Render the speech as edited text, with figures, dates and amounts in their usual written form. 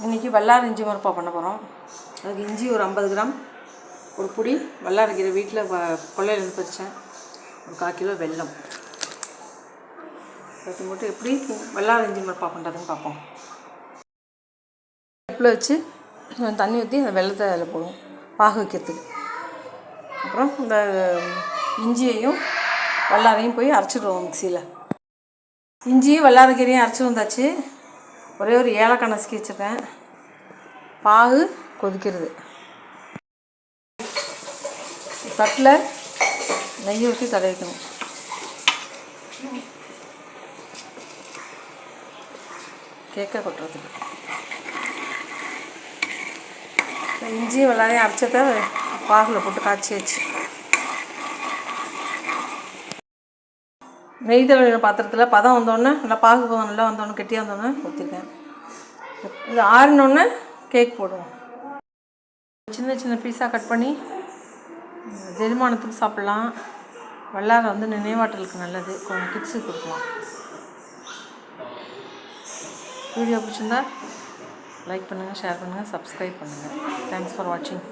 இன்றைக்கி வல்லார இஞ்சி மரப்பா பண்ண போகிறோம். அதுக்கு இஞ்சி ஒரு 50 கிராம், ஒரு புடி வல்லாரைக்கீரை வீட்டில் கொள்ளையிலேருந்து பறித்தேன், ஒரு 1/4 கிலோ வெல்லம். அது மட்டும் எப்படி வல்லார இஞ்சி மரப்பா பண்ணுறதுன்னு பார்ப்போம். அடுப்பில் வச்சு தண்ணி ஊற்றி அந்த வெள்ளத்தை அதில் போடுவோம் பாகு வைக்கிறதுக்கு. அப்புறம் இந்த இஞ்சியையும் வல்லாரையும் போய் அரைச்சிடுவோம் மிக்சியில். இஞ்சியும் வல்லாரைக்கீரையும் அரைச்சி வந்தாச்சு. ஒரே ஒரு ஏலக்காய் நசுக்கி வச்சுருக்கேன். பாகு கொதிக்கிறது. தட்டில் நெய் ஊற்றி தடவிக்கணும். கேக்க கொட்டுறதுக்கு இஞ்சி வல்லாரையும் அரைச்சதை பாகில் போட்டு காய்ச்சி வச்சு நெய் தடவின பாத்திரத்தில் பதம் வந்தோடனே நல்லா பாகு பதம் நல்லா வந்தோடனே கெட்டியாக வந்தோடனே ஊற்றிருக்கேன். இது ஆறினோடனே கேக் போடுவோம். சின்ன சின்ன பீஸாக கட் பண்ணி செரிமானத்துக்கு சாப்பிட்லாம். வல்லாரை நினைவாற்றலுக்கு நல்லது. கொஞ்சம் கிட்ஸுக்கு கொடுக்கலாம். வீடியோ பிடிச்சிருந்தா லைக் பண்ணுங்கள், ஷேர் பண்ணுங்கள், சப்ஸ்கிரைப் பண்ணுங்கள். தேங்க்ஸ் ஃபார் வாட்சிங்.